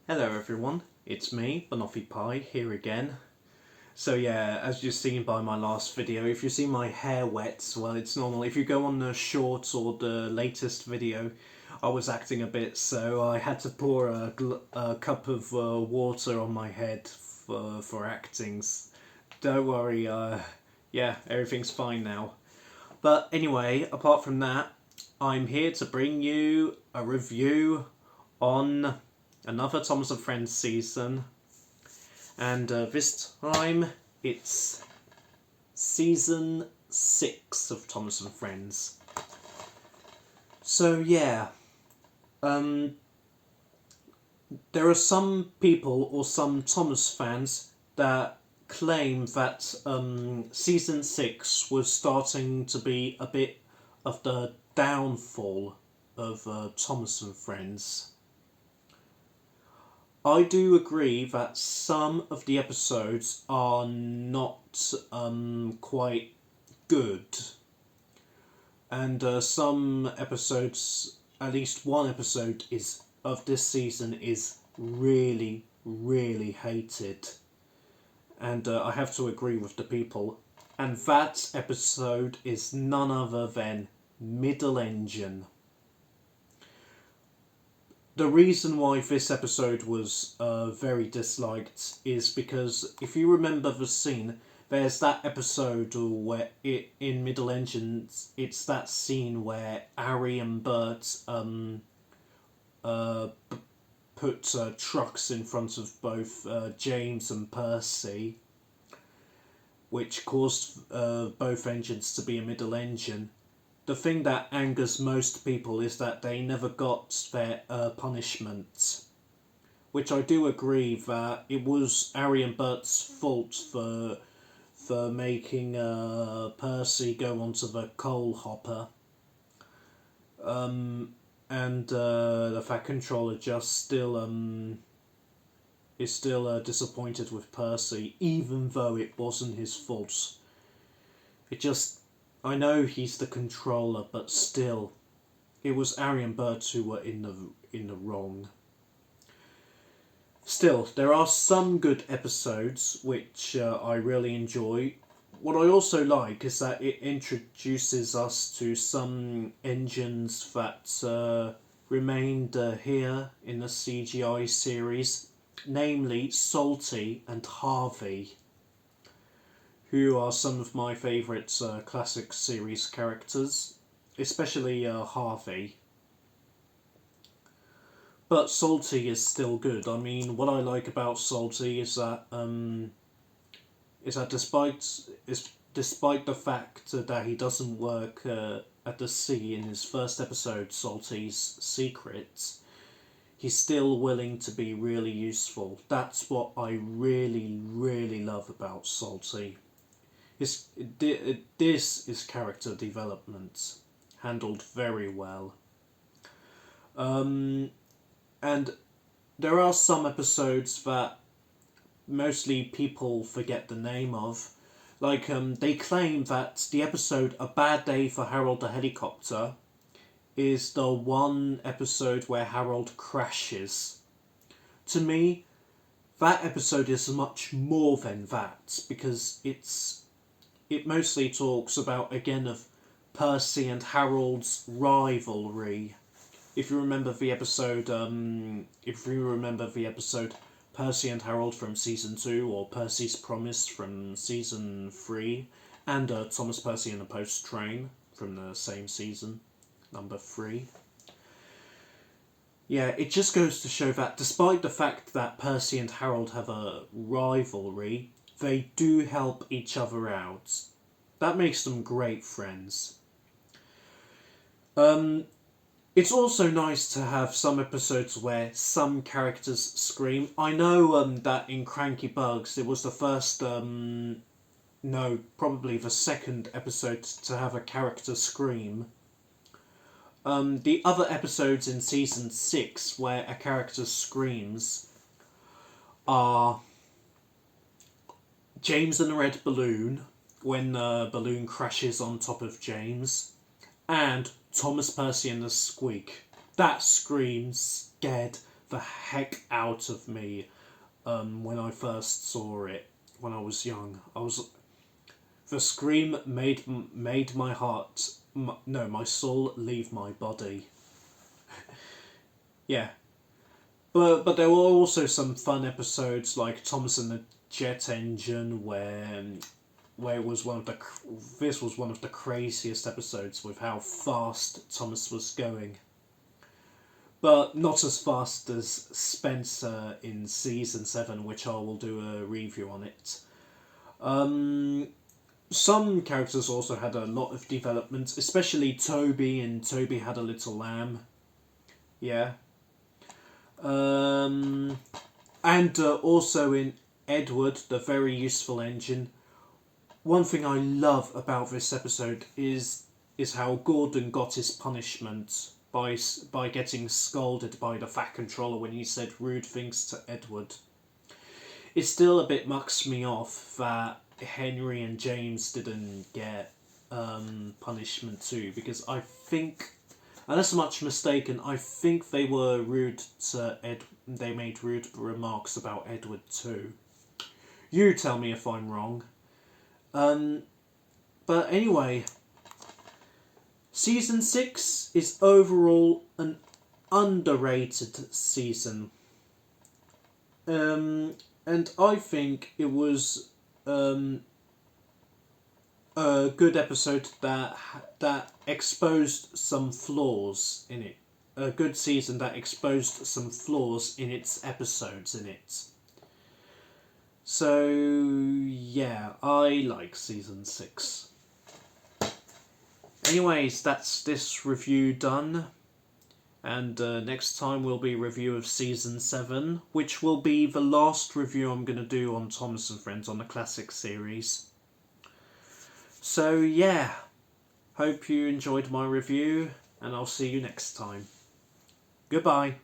Hello everyone, it's me, Banoffee Pie, here again. So yeah, as you've seen by my last video, if you see my hair wet, well it's normal. If you go on the shorts or the latest video, I was acting a bit, so I had to pour a cup of water on my head for actings. Don't worry, yeah, everything's fine now. But anyway, apart from that, I'm here to bring you a review on another Thomas and Friends season, and this time it's season 6 of Thomas and Friends. So yeah, um, there are some people or some Thomas fans that claim that season 6 was starting to be a bit of the downfall of Thomas and Friends. I do agree that some of the episodes are not quite good, and some episodes, at least one episode is of this season, is really, really hated, and I have to agree with the people. And that episode is none other than Middle Engine. The reason why this episode was very disliked is because if you remember the scene, there's that episode where in Middle Engines, it's that scene where Ari and Bert uh, put trucks in front of both James and Percy, which caused both engines to be a middle engine. The thing that angers most people is that they never got their punishment, which I do agree that it was Ari and Bert's fault for making Percy go onto the coal hopper, and the Fat Controller just still is still disappointed with Percy, even though it wasn't his fault. It just, I know he's the controller, but still, it was Ari and Bert who were in the wrong. Still, there are some good episodes which I really enjoy. What I also like is that it introduces us to some engines that remained here in the CGI series, namely Salty and Harvey, who are some of my favourite classic series characters, especially Harvey. But Salty is still good. I mean, what I like about Salty is that despite the fact that he doesn't work at the sea in his first episode, Salty's Secrets, he's still willing to be really useful. That's what I really, really love about Salty. This is character development, handled very well. And there are some episodes that mostly people forget the name of. Like, they claim that the episode A Bad Day for Harold the Helicopter is the one episode where Harold crashes. To me, that episode is much more than that, because it mostly talks about, again, of Percy and Harold's rivalry. If you remember the episode, Percy and Harold from season 2, or Percy's Promise from season 3, and Thomas Percy and the Post Train from the same season, number 3. Yeah, it just goes to show that despite the fact that Percy and Harold have a rivalry, they do help each other out. That makes them great friends. It's also nice to have some episodes where some characters scream. I know that in Cranky Bugs it was the first, no, probably the second episode to have a character scream. The other episodes in season 6 where a character screams are James and the Red Balloon, when the balloon crashes on top of James, and Thomas Percy and the Squeak. That scream scared the heck out of me when I first saw it when I was young. The scream made my heart, no, my soul leave my body. Yeah, but there were also some fun episodes like Thomas and the Jet Engine, where it was this was one of the craziest episodes with how fast Thomas was going. But not as fast as Spencer in season 7, which I will do a review on it. Some characters also had a lot of development, especially Toby, and Toby Had a Little Lamb. Yeah. And also in Edward, the Very Useful Engine. One thing I love about this episode is how Gordon got his punishment by getting scolded by the Fat Controller when he said rude things to Edward. It still a bit mucks me off that Henry and James didn't get punishment too, because I think, unless I'm much mistaken, I think they were rude to they made rude remarks about Edward too. You tell me if I'm wrong. But anyway, season 6 is overall an underrated season. And I think it was a good episode that exposed some flaws in it. A good season that exposed some flaws in its episodes in it. So yeah, I like season 6. Anyways, that's this review done. And next time will be a review of season 7, which will be the last review I'm going to do on Thomas and Friends on the classic series. So yeah, hope you enjoyed my review, and I'll see you next time. Goodbye.